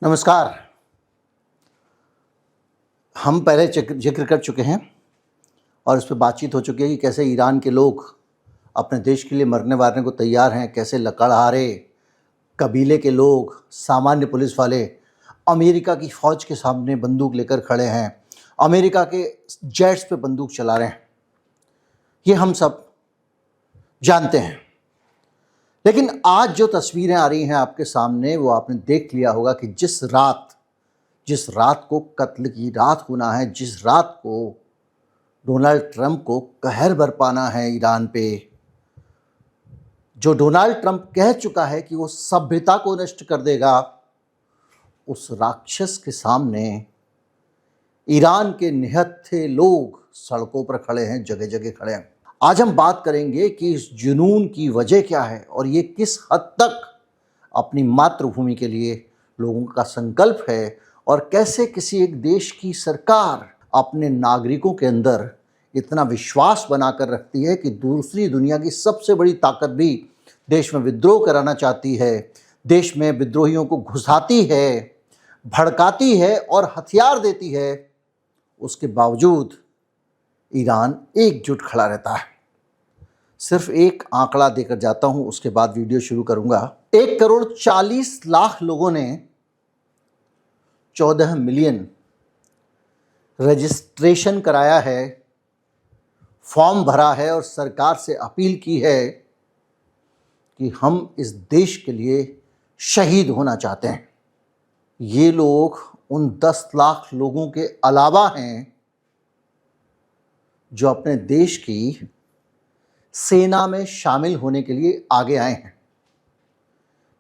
नमस्कार। हम पहले जिक्र कर चुके हैं और इस पर बातचीत हो चुकी है कि कैसे ईरान के लोग अपने देश के लिए मरने वारने को तैयार हैं, कैसे लकड़हारे कबीले के लोग, सामान्य पुलिस वाले अमेरिका की फ़ौज के सामने बंदूक लेकर खड़े हैं, अमेरिका के जेट्स पे बंदूक चला रहे हैं। ये हम सब जानते हैं। लेकिन आज जो तस्वीरें आ रही हैं आपके सामने, वो आपने देख लिया होगा कि जिस रात को कत्ल की रात होना है, जिस रात को डोनाल्ड ट्रंप को कहर बरपाना है ईरान पे, जो डोनाल्ड ट्रंप कह चुका है कि वो सभ्यता को नष्ट कर देगा, उस राक्षस के सामने ईरान के निहत्थे लोग सड़कों पर खड़े हैं, जगह जगह खड़े हैं। आज हम बात करेंगे कि इस जुनून की वजह क्या है और ये किस हद तक अपनी मातृभूमि के लिए लोगों का संकल्प है और कैसे किसी एक देश की सरकार अपने नागरिकों के अंदर इतना विश्वास बनाकर रखती है कि दूसरी दुनिया की सबसे बड़ी ताकत भी देश में विद्रोह कराना चाहती है, देश में विद्रोहियों को घुसाती है, भड़काती है और हथियार देती है। उसके बावजूद ईरान एकजुट खड़ा रहता है। सिर्फ एक आंकड़ा देकर जाता हूं, उसके बाद वीडियो शुरू करूंगा। 1,40,40,00,000 लोगों ने 14 मिलियन रजिस्ट्रेशन कराया है, फॉर्म भरा है और सरकार से अपील की है कि हम इस देश के लिए शहीद होना चाहते हैं। ये लोग उन 10 लाख लोगों के अलावा हैं जो अपने देश की सेना में शामिल होने के लिए आगे आए हैं।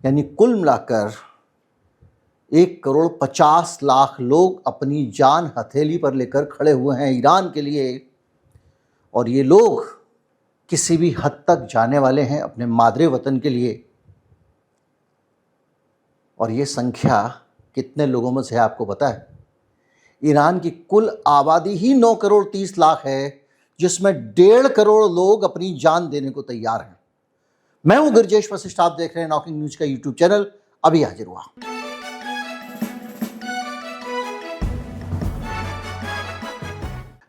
यानी कुल मिलाकर 1,50,00,000 लोग अपनी जान हथेली पर लेकर खड़े हुए हैं ईरान के लिए, और ये लोग किसी भी हद तक जाने वाले हैं अपने मादरे वतन के लिए। और ये संख्या कितने लोगों में से है आपको पता है? ईरान की कुल आबादी ही 9,30,00,000 है, जिसमें 1.5 करोड़ लोग अपनी जान देने को तैयार हैं। मैं हूं गिरजेश वशिष्ठ, आप देख रहे हैं नॉकिंग न्यूज का यूट्यूब चैनल। अभी हाजिर हुआ।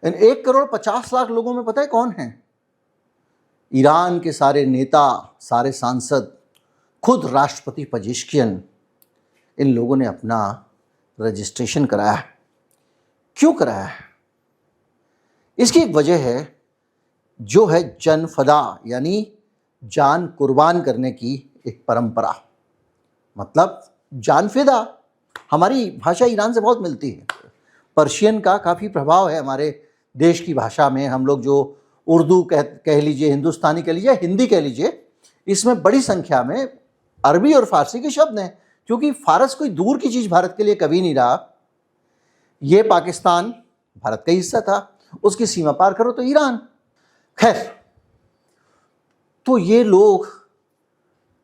इन 1,50,00,000 लोगों में पता है कौन है? ईरान के सारे नेता, सारे सांसद, खुद राष्ट्रपति पेजेश्कियन, इन लोगों ने अपना रजिस्ट्रेशन कराया है। क्यों कराया है? इसकी एक वजह है, जो है जन फदा, यानी जान कुर्बान करने की एक परंपरा। मतलब जान फिदा, हमारी भाषा ईरान से बहुत मिलती है। पर्शियन का काफ़ी प्रभाव है हमारे देश की भाषा में। हम लोग जो उर्दू कह लीजिए, हिंदुस्तानी कह लीजिए, हिंदी कह लीजिए, इसमें बड़ी संख्या में अरबी और फारसी के शब्द हैं, क्योंकि फारस कोई दूर की चीज़ भारत के लिए कभी नहीं रहा। ये पाकिस्तान भारत का हिस्सा था, उसकी सीमा पार करो तो ईरान। खैर, तो ये लोग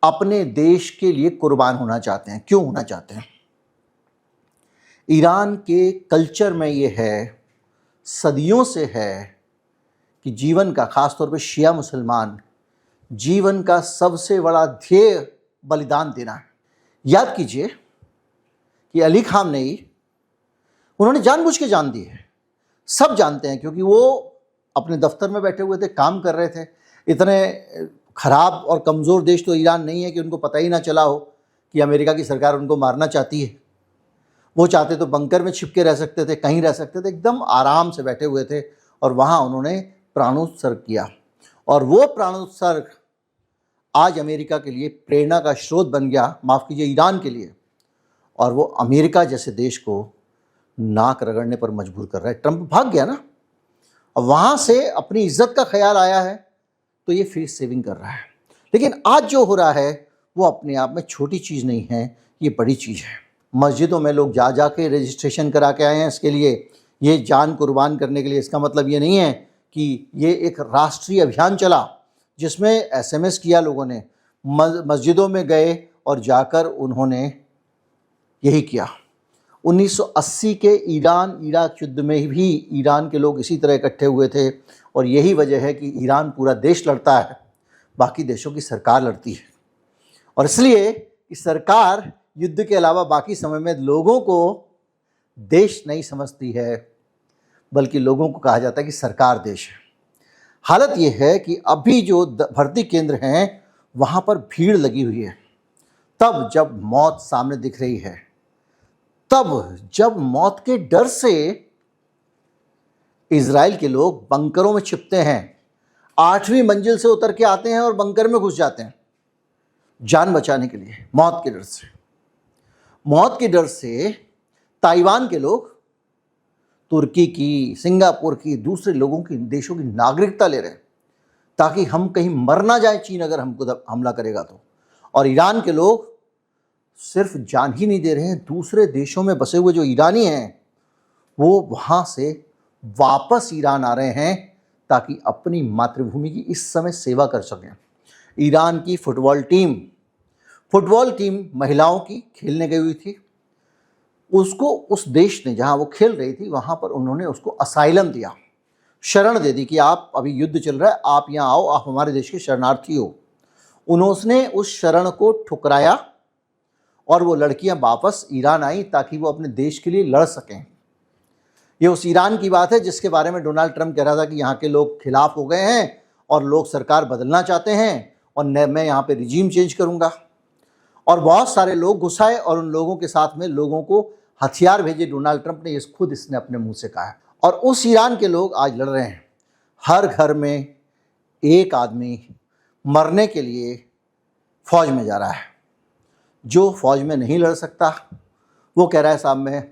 अपने देश के लिए कुर्बान होना चाहते हैं। क्यों होना चाहते हैं? ईरान के कल्चर में ये है, सदियों से है, कि जीवन का, खासतौर पे शिया मुसलमान, जीवन का सबसे बड़ा ध्येय बलिदान देना है। याद कीजिए कि अली खामनेई, उन्होंने जानबूझ के जान दी है। सब जानते हैं, क्योंकि वो अपने दफ्तर में बैठे हुए थे, काम कर रहे थे। इतने खराब और कमज़ोर देश तो ईरान नहीं है कि उनको पता ही ना चला हो कि अमेरिका की सरकार उनको मारना चाहती है। वो चाहते तो बंकर में छिप के रह सकते थे, कहीं रह सकते थे, एकदम आराम से बैठे हुए थे, और वहाँ उन्होंने प्राणोत्सर्ग किया। और वो प्राणोत्सर्ग आज अमेरिका के लिए प्रेरणा का स्रोत बन गया, माफ़ कीजिए ईरान के लिए। और वो अमेरिका जैसे देश को नाक रगड़ने पर मजबूर कर रहा है। ट्रंप भाग गया ना, अब वहाँ से अपनी इज्जत का ख्याल आया है, तो ये फ्री सेविंग कर रहा है। लेकिन आज जो हो रहा है वो अपने आप में छोटी चीज़ नहीं है, ये बड़ी चीज़ है। मस्जिदों में लोग जा के रजिस्ट्रेशन करा के आए हैं इसके लिए, ये जान कुर्बान करने के लिए। इसका मतलब ये नहीं है कि ये एक राष्ट्रीय अभियान चला जिसमें SMS किया लोगों ने, मस्जिदों में गए और जाकर उन्होंने यही किया। 1980 के ईरान इराक युद्ध में भी ईरान के लोग इसी तरह इकट्ठे हुए थे, और यही वजह है कि ईरान पूरा देश लड़ता है, बाकी देशों की सरकार लड़ती है। और इसलिए कि सरकार युद्ध के अलावा बाकी समय में लोगों को देश नहीं समझती है, बल्कि लोगों को कहा जाता है कि सरकार देश है। हालत ये है कि अभी जो भर्ती केंद्र हैं वहाँ पर भीड़ लगी हुई है। तब जब मौत सामने दिख रही है, तब जब मौत के डर से इजराइल के लोग बंकरों में छिपते हैं, 8वीं मंजिल से उतर के आते हैं और बंकर में घुस जाते हैं जान बचाने के लिए, मौत के डर से। मौत के डर से ताइवान के लोग तुर्की की, सिंगापुर की, दूसरे लोगों की, देशों की नागरिकता ले रहे हैं ताकि हम कहीं मर ना जाए, चीन अगर हमको हमला करेगा तो। और ईरान के लोग सिर्फ जान ही नहीं दे रहे हैं, दूसरे देशों में बसे हुए जो ईरानी हैं वो वहाँ से वापस ईरान आ रहे हैं ताकि अपनी मातृभूमि की इस समय सेवा कर सकें। ईरान की फुटबॉल टीम महिलाओं की खेलने गई हुई थी। उसको उस देश ने, जहाँ वो खेल रही थी, वहाँ पर उन्होंने उसको असाइलम दिया, शरण दे दी कि आप अभी युद्ध चल रहा है, आप यहाँ आओ, आप हमारे देश के शरणार्थी हो। उन्होंने उस शरण को ठुकराया और वो लड़कियां वापस ईरान आई ताकि वो अपने देश के लिए लड़ सकें। ये उस ईरान की बात है जिसके बारे में डोनाल्ड ट्रंप कह रहा था कि यहाँ के लोग खिलाफ हो गए हैं और लोग सरकार बदलना चाहते हैं और मैं यहाँ पे रिजीम चेंज करूँगा। और बहुत सारे लोग घुस आए और उन लोगों के साथ में लोगों को हथियार भेजे डोनाल्ड ट्रंप ने, ये खुद इसने अपने मुंह से कहा है। और उस ईरान के लोग आज लड़ रहे हैं। हर घर में एक आदमी मरने के लिए फौज में जा रहा है। जो फौज में नहीं लड़ सकता वो कह रहा है साहब मैं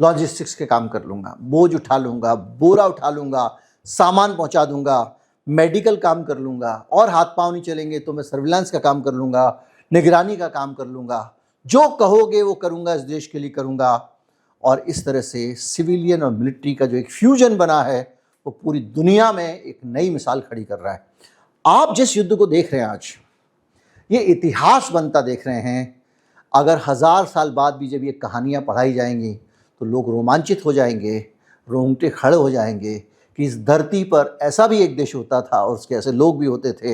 लॉजिस्टिक्स के काम कर लूँगा, बोझ उठा लूँगा, बोरा उठा लूँगा, सामान पहुँचा दूँगा, मेडिकल काम कर लूँगा, और हाथ पाँव नहीं चलेंगे तो मैं सर्विलांस का काम कर लूँगा, निगरानी का काम कर लूँगा, जो कहोगे वो करूँगा, इस देश के लिए करूँगा। और इस तरह से सिविलियन और मिलिट्री का जो एक फ्यूजन बना है वो पूरी दुनिया में एक नई मिसाल खड़ी कर रहा है। आप जिस युद्ध को देख रहे हैं आज, ये इतिहास बनता देख रहे हैं। अगर 1000 साल बाद भी जब ये कहानियाँ पढ़ाई जाएंगी तो लोग रोमांचित हो जाएंगे, रोंगटे खड़े हो जाएंगे कि इस धरती पर ऐसा भी एक देश होता था और उसके ऐसे लोग भी होते थे।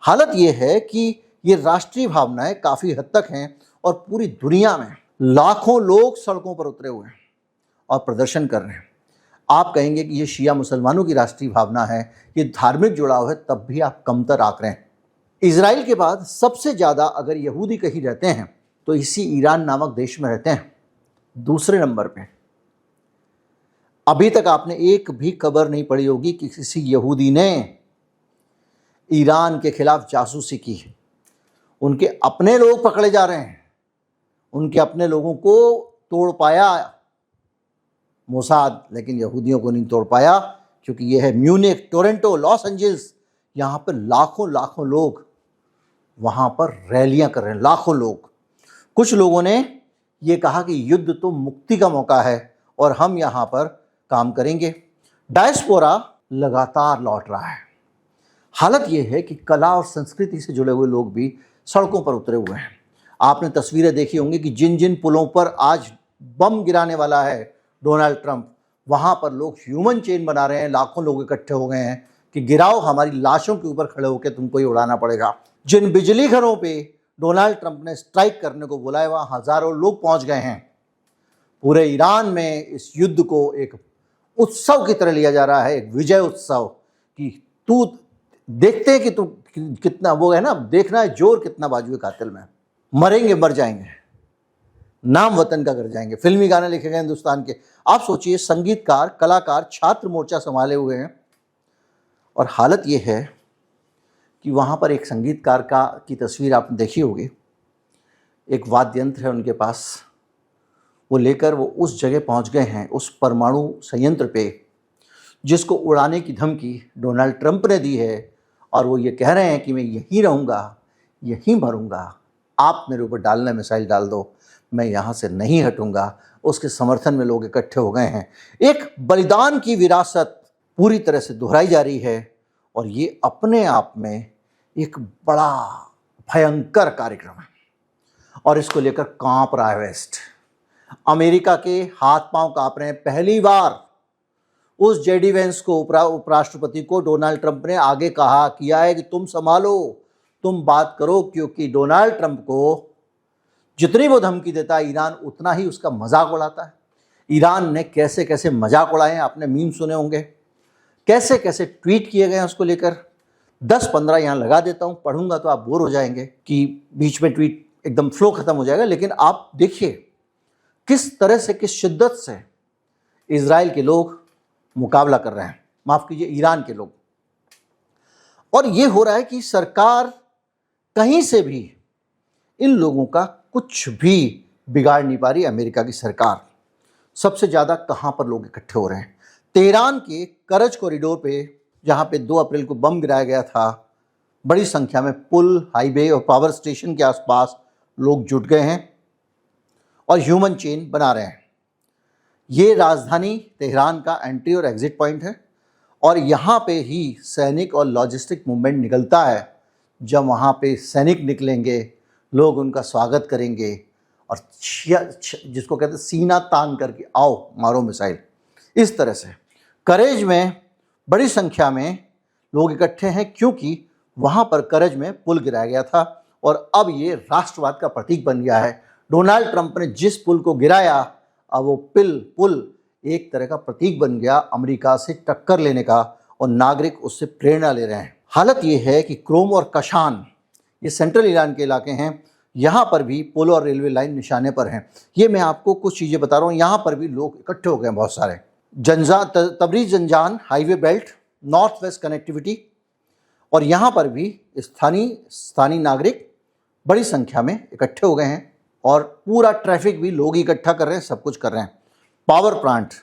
हालत ये है कि ये राष्ट्रीय भावनाएं काफ़ी हद तक हैं और पूरी दुनिया में लाखों लोग सड़कों पर उतरे हुए हैं और प्रदर्शन कर रहे हैं। आप कहेंगे कि ये शिया मुसलमानों की राष्ट्रीय भावना है, ये धार्मिक जुड़ाव है, तब भी आप कमतर आंक रहे हैं। इजराइल के बाद सबसे ज़्यादा अगर यहूदी कहीं रहते हैं तो इसी ईरान नामक देश में रहते हैं, दूसरे नंबर पे। अभी तक आपने एक भी खबर नहीं पढ़ी होगी कि किसी यहूदी ने ईरान के खिलाफ जासूसी की। उनके अपने लोग पकड़े जा रहे हैं, उनके अपने लोगों को तोड़ पाया मोसाद, लेकिन यहूदियों को नहीं तोड़ पाया, क्योंकि यह है म्यूनिख, टोरंटो, लॉस एंजल्स, यहाँ पर लाखों लाखों लोग वहाँ पर रैलियाँ कर रहे हैं, लाखों लोग। कुछ लोगों ने ये कहा कि युद्ध तो मुक्ति का मौका है और हम यहाँ पर काम करेंगे। डायस्पोरा लगातार लौट रहा है। हालत ये है कि कला और संस्कृति से जुड़े हुए लोग भी सड़कों पर उतरे हुए हैं। आपने तस्वीरें देखी होंगी कि जिन जिन पुलों पर आज बम गिराने वाला है डोनाल्ड ट्रंप, वहाँ पर लोग ह्यूमन चेन बना रहे हैं, लाखों लोग इकट्ठे हो गए हैं कि गिराओ, हमारी लाशों के ऊपर खड़े होकर तुमको ही उड़ाना पड़ेगा। जिन बिजली घरों पे डोनाल्ड ट्रंप ने स्ट्राइक करने को बोला है, वहाँ हज़ारों लोग पहुँच गए हैं। पूरे ईरान में इस युद्ध को एक उत्सव की तरह लिया जा रहा है, एक विजय उत्सव, कि तू देखते हैं कि तू कितना, वो है ना, देखना है जोर कितना बाजू है कातिल में, मरेंगे मर जाएंगे, नाम वतन का कर जाएंगे। फिल्मी गाने लिखे गए हिंदुस्तान के। आप सोचिए, संगीतकार, कलाकार, छात्र मोर्चा संभाले हुए हैं। और हालत ये है कि वहाँ पर एक संगीतकार की तस्वीर आपने देखी होगी, एक वाद्य यंत्र है उनके पास, वो लेकर वो उस जगह पहुँच गए हैं, उस परमाणु संयंत्र पे जिसको उड़ाने की धमकी डोनाल्ड ट्रंप ने दी है। और वो ये कह रहे हैं कि मैं यहीं रहूँगा, यहीं मरूँगा, आप मेरे ऊपर डालना मिसाइल डाल दो, मैं यहाँ से नहीं हटूँगा। उसके समर्थन में लोग इकट्ठे हो गए हैं। एक बलिदान की विरासत पूरी तरह से दोहराई जा रही है और ये अपने आप में एक बड़ा भयंकर कार्यक्रम है और इसको लेकर कांप रहा है वेस्ट। अमेरिका के हाथ पांव कांप रहे हैं। पहली बार उस जेडी वेंस को, उपराष्ट्रपति को, डोनाल्ड ट्रंप ने आगे किया है कि तुम संभालो, तुम बात करो, क्योंकि डोनाल्ड ट्रंप को जितनी वो धमकी देता है ईरान उतना ही उसका मजाक उड़ाता है। ईरान ने कैसे कैसे मजाक उड़ाए हैं, आपने मीम सुने होंगे, कैसे कैसे ट्वीट किए गए हैं उसको लेकर। 10-15 यहाँ लगा देता हूँ, पढ़ूंगा तो आप बोर हो जाएंगे कि बीच में ट्वीट एकदम फ्लो खत्म हो जाएगा। लेकिन आप देखिए किस तरह से, किस शिद्दत से इजराइल के लोग मुकाबला कर रहे हैं, माफ कीजिए ईरान के लोग। और ये हो रहा है कि सरकार कहीं से भी इन लोगों का कुछ भी बिगाड़ नहीं पा रही। अमेरिका की सरकार सबसे ज़्यादा कहाँ पर लोग इकट्ठे हो रहे हैं? तेहरान के करज कॉरिडोर पे, जहाँ पे 2 अप्रैल को बम गिराया गया था, बड़ी संख्या में पुल, हाईवे और पावर स्टेशन के आसपास लोग जुट गए हैं और ह्यूमन चेन बना रहे हैं। ये राजधानी तेहरान का एंट्री और एग्जिट पॉइंट है और यहाँ पे ही सैनिक और लॉजिस्टिक मूवमेंट निकलता है। जब वहाँ पे सैनिक निकलेंगे, लोग उनका स्वागत करेंगे और जिसको कहते हैं सीना तान करके आओ मारो मिसाइल, इस तरह से करेज में बड़ी संख्या में लोग इकट्ठे हैं, क्योंकि वहाँ पर करज में पुल गिराया गया था और अब ये राष्ट्रवाद का प्रतीक बन गया है। डोनाल्ड ट्रंप ने जिस पुल को गिराया, अब वो पुल एक तरह का प्रतीक बन गया अमेरिका से टक्कर लेने का, और नागरिक उससे प्रेरणा ले रहे हैं। हालत ये है कि क्रोम और कशान, ये सेंट्रल ईरान के इलाके हैं, यहाँ पर भी पुल और रेलवे लाइन निशाने पर हैं। ये मैं आपको कुछ चीज़ें बता रहा हूँ, यहाँ पर भी लोग इकट्ठे हो गए हैं बहुत सारे। Tabriz जंजान highway belt, north west connectivity, और यहाँ पर भी स्थानीय नागरिक बड़ी संख्या में इकट्ठे हो गए हैं और पूरा ट्रैफिक भी लोग इकट्ठा कर रहे हैं, सब कुछ कर रहे हैं। पावर प्लांट,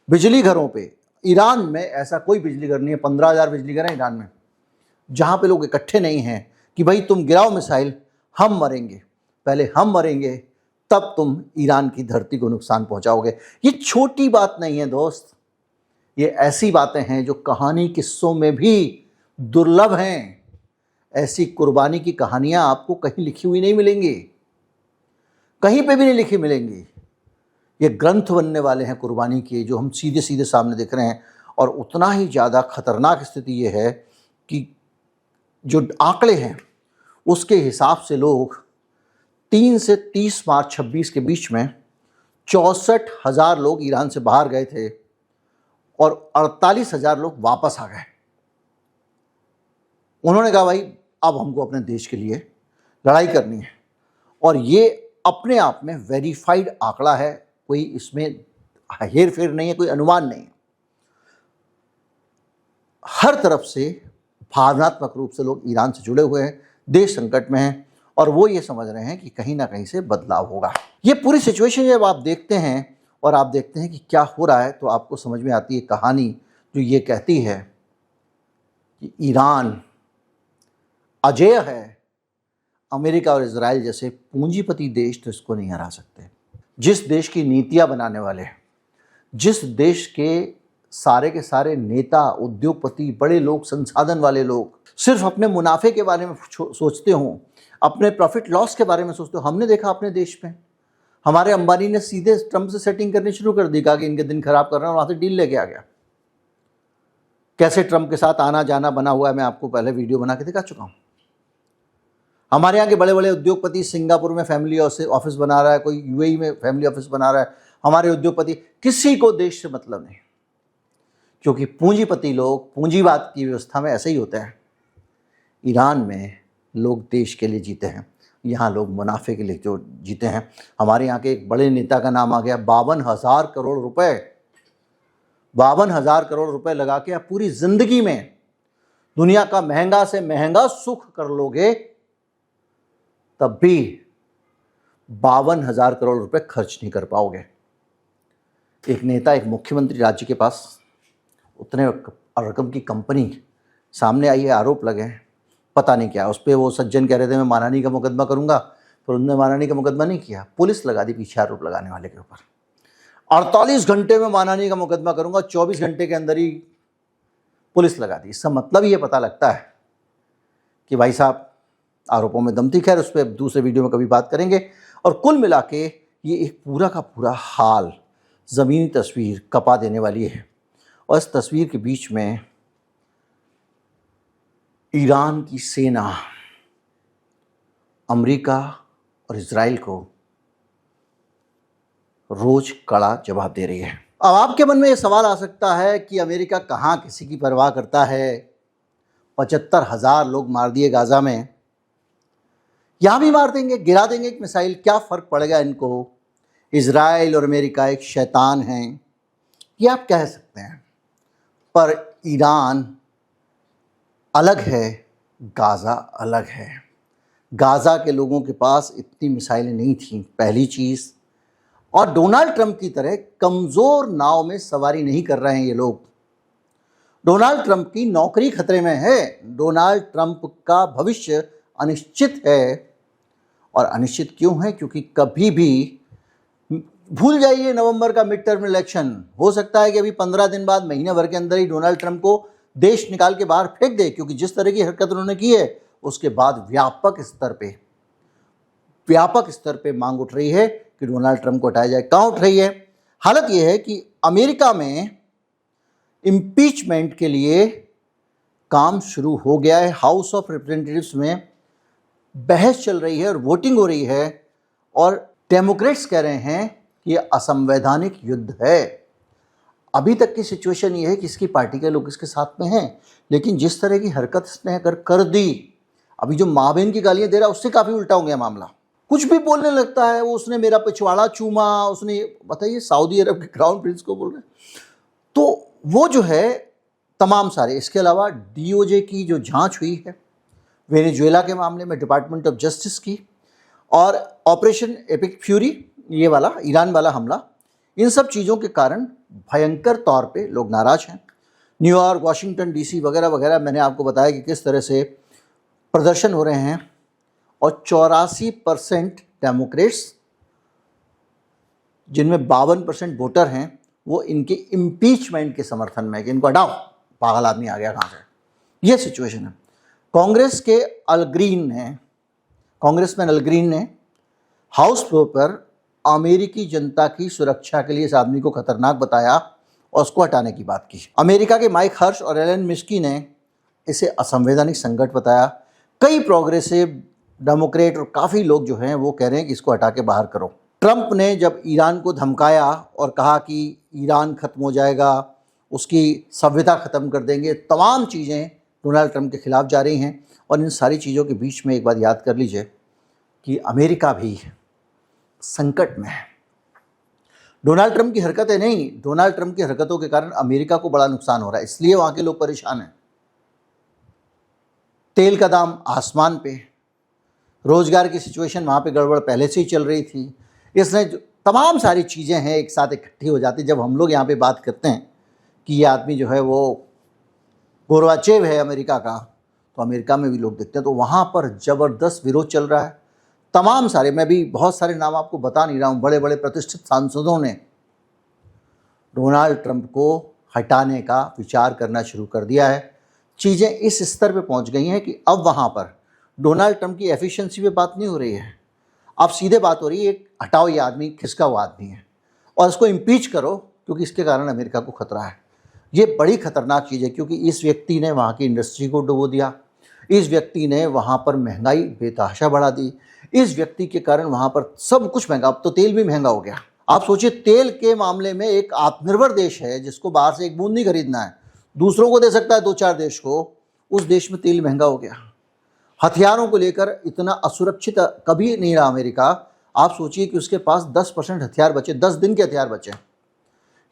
बिजली घरों पे, ईरान में ऐसा कोई बिजली घर नहीं है, 15,000 बिजली घर हैं ईरान में, जहाँ पे लोग इकट्ठे नहीं हैं कि भाई तुम गिराओ मिसाइल, हम मरेंगे, पहले हम मरेंगे तब तुम ईरान की धरती को नुकसान पहुंचाओगे। ये छोटी बात नहीं है दोस्त, ये ऐसी बातें हैं जो कहानी किस्सों में भी दुर्लभ हैं। ऐसी कुर्बानी की कहानियां आपको कहीं लिखी हुई नहीं मिलेंगी, कहीं पे भी नहीं लिखी मिलेंगी। ये ग्रंथ बनने वाले हैं कुर्बानी के, जो हम सीधे सीधे सामने देख रहे हैं। और उतना ही ज़्यादा खतरनाक स्थिति ये है कि जो आंकड़े हैं उसके हिसाब से लोग 3 से 30 मार्च 26 के बीच में 64,000 लोग ईरान से बाहर गए थे और 48,000 लोग वापस आ गए। उन्होंने कहा भाई अब हमको अपने देश के लिए लड़ाई करनी है, और ये अपने आप में वेरीफाइड आंकड़ा है, कोई इसमें हेर फेर नहीं है, कोई अनुमान नहीं है। हर तरफ से भावनात्मक रूप से लोग ईरान से जुड़े हुए हैं, देश संकट में है और वो ये समझ रहे हैं कि कहीं ना कहीं से बदलाव होगा। ये पूरी सिचुएशन जब आप देखते हैं और आप देखते हैं कि क्या हो रहा है, तो आपको समझ में आती है कहानी जो ये कहती है कि ईरान अजेय है, अमेरिका और इजराइल जैसे पूंजीपति देश तो इसको नहीं हरा सकते। जिस देश की नीतियां बनाने वाले, जिस देश के सारे नेता, उद्योगपति, बड़े लोग, संसाधन वाले लोग सिर्फ अपने मुनाफे के बारे में सोचते हों, अपने प्रॉफिट लॉस के बारे में सोचते हो। हमने देखा अपने देश में, हमारे अंबानी ने सीधे ट्रंप से सेटिंग करनी शुरू कर दी, कहा कि इनके दिन खराब कर रहे हैं, और वहाँ से डील लेके आ गया। कैसे ट्रंप के साथ आना जाना बना हुआ है, मैं आपको पहले वीडियो बना के दिखा चुका हूँ। हमारे यहाँ के बड़े बड़े उद्योगपति सिंगापुर में फैमिली ऑफिस बना रहा है, कोई यूएई में फैमिली ऑफिस बना रहा है। हमारे उद्योगपति, किसी को देश से मतलब नहीं, क्योंकि पूंजीपति लोग पूंजीवाद की व्यवस्था में ऐसे ही होते हैं। ईरान में लोग देश के लिए जीते हैं, यहाँ लोग मुनाफे के लिए जो जीते हैं। हमारे यहाँ के एक बड़े नेता का नाम आ गया, 52,000 करोड़ रुपए, 52,000 करोड़ रुपए लगा के आप पूरी जिंदगी में दुनिया का महंगा से महंगा सुख कर लोगे, तब भी 52,000 करोड़ रुपए खर्च नहीं कर पाओगे। एक नेता, एक मुख्यमंत्री राज्य के पास उतने रकम की कंपनी सामने आई है, आरोप लगे हैं, पता नहीं क्या उस पर। वो सज्जन कह रहे थे मैं मानहानि का मुकदमा करूंगा, पर उन्होंने मानहानि का मुकदमा नहीं किया, पुलिस लगा दी पीछे आरोप लगाने वाले के ऊपर। 48 घंटे में मानहानि का मुकदमा करूंगा, 24 घंटे के अंदर ही पुलिस लगा दी। इसका मतलब ये पता लगता है कि भाई साहब आरोपों में दम थी। खैर उस पर दूसरे वीडियो में कभी बात करेंगे। और कुल मिला के ये एक पूरा का पूरा हाल, ज़मीनी तस्वीर कपा देने वाली है। और इस तस्वीर के बीच में ईरान की सेना अमेरिका और इजराइल को रोज कड़ा जवाब दे रही है। अब आपके मन में ये सवाल आ सकता है कि अमेरिका कहाँ किसी की परवाह करता है, 75,000 लोग मार दिए गाजा में, यहाँ भी मार देंगे, गिरा देंगे एक मिसाइल, क्या फ़र्क पड़ेगा इनको, इजराइल और अमेरिका एक शैतान हैं, ये आप कह सकते हैं। पर ईरान अलग है, गाज़ा अलग है। गाज़ा के लोगों के पास इतनी मिसाइलें नहीं थीं, पहली चीज़। और डोनाल्ड ट्रंप की तरह कमज़ोर नाव में सवारी नहीं कर रहे हैं ये लोग। डोनाल्ड ट्रंप की नौकरी खतरे में है, डोनाल्ड ट्रंप का भविष्य अनिश्चित है। और अनिश्चित क्यों है? क्योंकि कभी भी, भूल जाइए नवंबर का मिड टर्म इलेक्शन, हो सकता है कि अभी 15 दिन बाद, महीने भर के अंदर ही डोनाल्ड ट्रंप को देश निकाल के बाहर फेंक दे, क्योंकि जिस तरह की हरकत उन्होंने की है उसके बाद व्यापक स्तर पे मांग उठ रही है कि डोनाल्ड ट्रंप को हटाया जाए। कहाँ उठ रही है? हालत यह है कि अमेरिका में इम्पीचमेंट के लिए काम शुरू हो गया है। हाउस ऑफ रिप्रेजेंटेटिव्स में बहस चल रही है और वोटिंग हो रही है, और डेमोक्रेट्स कह रहे हैं कि यह असंवैधानिक युद्ध है। अभी तक की सिचुएशन ये है कि इसकी पार्टी के लोग इसके साथ में हैं, लेकिन जिस तरह की हरकत इसने अगर कर दी, अभी जो माँ बहन की गालियाँ दे रहा है उससे काफ़ी उल्टा हो गया मामला। कुछ भी बोलने लगता है, वो उसने मेरा पिछवाड़ा चूमा, उसने, बताइए, सऊदी अरब के क्राउन प्रिंस को बोल रहे हैं। तो वो जो है तमाम सारे, इसके अलावा डीओजे की जो जांच हुई है वेनेजुएला के मामले में, डिपार्टमेंट ऑफ जस्टिस की, और ऑपरेशन एपिक फ्यूरी, ये वाला ईरान वाला हमला, इन सब चीज़ों के कारण भयंकर तौर पे लोग नाराज़ हैं। न्यूयॉर्क, वाशिंगटन डीसी वगैरह वगैरह, मैंने आपको बताया कि किस तरह से प्रदर्शन हो रहे हैं, और 84% डेमोक्रेट्स, जिनमें 52% वोटर हैं, वो इनके इम्पीचमेंट के समर्थन में है कि इनको हटाओ, पागल आदमी आ गया कहाँ से। ये सिचुएशन है। कांग्रेसमैन अल ग्रीन ने हाउस फ्लोर पर अमेरिकी जनता की सुरक्षा के लिए इस आदमी को खतरनाक बताया और उसको हटाने की बात की। अमेरिका के माइक हर्श और एलन मिस्की ने इसे असंवैधानिक संकट बताया। कई प्रोग्रेसिव डेमोक्रेट और काफ़ी लोग जो हैं वो कह रहे हैं कि इसको हटा के बाहर करो। ट्रंप ने जब ईरान को धमकाया और कहा कि ईरान खत्म हो जाएगा, उसकी सभ्यता ख़त्म कर देंगे, तमाम चीज़ें डोनाल्ड ट्रंप के खिलाफ जा रही हैं। और इन सारी चीज़ों के बीच में एक बात याद कर लीजिए कि अमेरिका भी संकट में है। डोनाल्ड ट्रंप की हरकतें नहीं, डोनाल्ड ट्रंप की हरकतों के कारण अमेरिका को बड़ा नुकसान हो रहा है, इसलिए वहाँ के लोग परेशान हैं। तेल का दाम आसमान पे, रोज़गार की सिचुएशन वहाँ पे गड़बड़ पहले से ही चल रही थी। इसने तमाम सारी चीज़ें हैं एक साथ इकट्ठी हो जाती। जब हम लोग यहाँ पे बात करते हैं कि ये आदमी जो है वो गोरबाचेव है अमेरिका का, तो अमेरिका में भी लोग देखते हैं, तो वहाँ पर ज़बरदस्त विरोध चल रहा है। तमाम सारे, मैं भी बहुत सारे नाम आपको बता नहीं रहा हूँ, बड़े बड़े प्रतिष्ठित सांसदों ने डोनाल्ड ट्रंप को हटाने का विचार करना शुरू कर दिया है। चीज़ें इस स्तर पे पहुंच गई हैं कि अब वहाँ पर डोनाल्ड ट्रंप की एफिशिएंसी पे बात नहीं हो रही है, अब सीधे बात हो रही है हटाओ ये आदमी, खिसका हुआ आदमी है, और इसको इम्पीच करो क्योंकि इसके कारण अमेरिका को खतरा है। ये बड़ी खतरनाक चीज़ है, क्योंकि इस व्यक्ति ने वहाँ की इंडस्ट्री को डुबो दिया, इस व्यक्ति ने वहाँ पर महंगाई बेतहाशा बढ़ा दी, इस व्यक्ति के कारण वहाँ पर सब कुछ महंगा, अब तो तेल भी महंगा हो गया। आप सोचिए, तेल के मामले में एक आत्मनिर्भर देश है जिसको बाहर से एक बूंद नहीं खरीदना है, दूसरों को दे सकता है 2-4 देश को, उस देश में तेल महंगा हो गया। हथियारों को लेकर इतना असुरक्षित कभी नहीं रहा अमेरिका। आप सोचिए कि उसके पास 10% हथियार बचे, 10 दिन के हथियार बचे,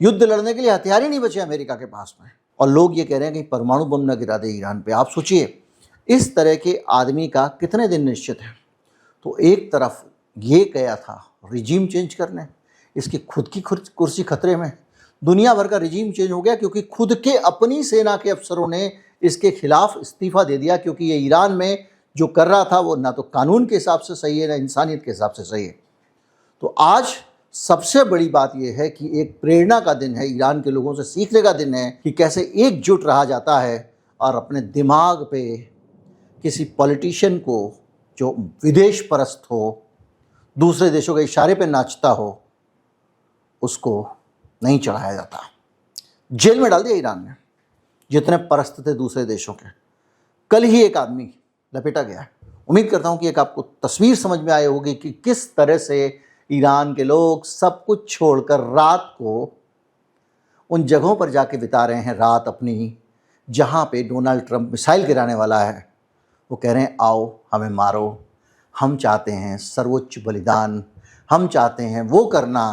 युद्ध लड़ने के लिए हथियार ही नहीं बचे अमेरिका के पास में, और लोग ये कह रहे हैं कि परमाणु बम न गिरा दे ईरान पे। आप सोचिए इस तरह के आदमी का कितने दिन निश्चित है। तो एक तरफ ये गया था रिजीम चेंज करने, इसकी खुद की कुर्सी खतरे में, दुनिया भर का रिजीम चेंज हो गया क्योंकि खुद के अपनी सेना के अफसरों ने इसके खिलाफ इस्तीफा दे दिया, क्योंकि ये ईरान में जो कर रहा था वो ना तो कानून के हिसाब से सही है, ना इंसानियत के हिसाब से सही है। तो आज सबसे बड़ी बात यह है कि एक प्रेरणा का दिन है, ईरान के लोगों से सीखने का दिन है कि कैसे एकजुट रहा जाता है और अपने दिमाग पे किसी पॉलिटिशियन को जो विदेश परस्त हो, दूसरे देशों के इशारे पे नाचता हो, उसको नहीं चढ़ाया जाता। जेल में डाल दिया ईरान ने जितने परस्त थे दूसरे देशों के। कल ही एक आदमी लपेटा गया है। उम्मीद करता हूं कि एक आपको तस्वीर समझ में आई होगी कि किस तरह से ईरान के लोग सब कुछ छोड़कर रात को उन जगहों पर जाके बिता रहे हैं रात अपनी, जहाँ पे डोनाल्ड ट्रंप मिसाइल गिराने वाला है। वो कह रहे हैं आओ हमें मारो, हम चाहते हैं सर्वोच्च बलिदान, हम चाहते हैं वो करना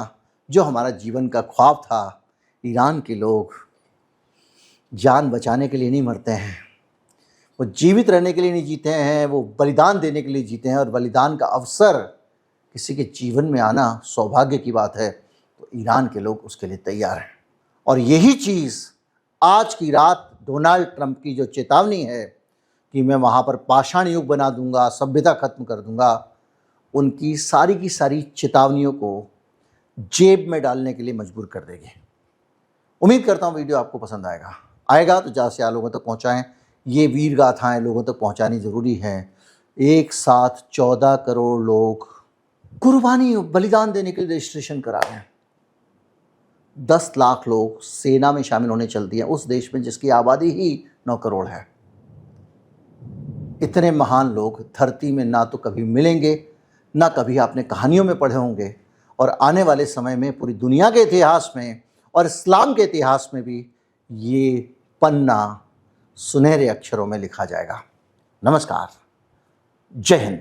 जो हमारा जीवन का ख्वाब था। ईरान के लोग जान बचाने के लिए नहीं मरते हैं, वो जीवित रहने के लिए नहीं जीते हैं, वो बलिदान देने के लिए जीते हैं। और बलिदान का अवसर किसी के जीवन में आना सौभाग्य की बात है, तो ईरान के लोग उसके लिए तैयार हैं। और यही चीज़ आज की रात डोनाल्ड ट्रंप की जो चेतावनी है कि मैं वहाँ पर पाषाण युग बना दूंगा, सभ्यता खत्म कर दूंगा, उनकी सारी की सारी चेतावनियों को जेब में डालने के लिए मजबूर कर देगी। उम्मीद करता हूँ वीडियो आपको पसंद आएगा तो ज़्यादा से ज़्यादा लोगों तक पहुँचाएँ। ये वीर गाथाएँ लोगों तक पहुँचानी ज़रूरी है। एक साथ 14 करोड़ लोग कुर्बानी बलिदान देने के लिए रजिस्ट्रेशन करा रहे हैं। 10 लाख लोग सेना में शामिल होने चल दिए उस देश में जिसकी आबादी ही 9 करोड़ है। इतने महान लोग धरती में ना तो कभी मिलेंगे, ना कभी आपने कहानियों में पढ़े होंगे, और आने वाले समय में पूरी दुनिया के इतिहास में और इस्लाम के इतिहास में भी ये पन्ना सुनहरे अक्षरों में लिखा जाएगा। नमस्कार, जय हिंद।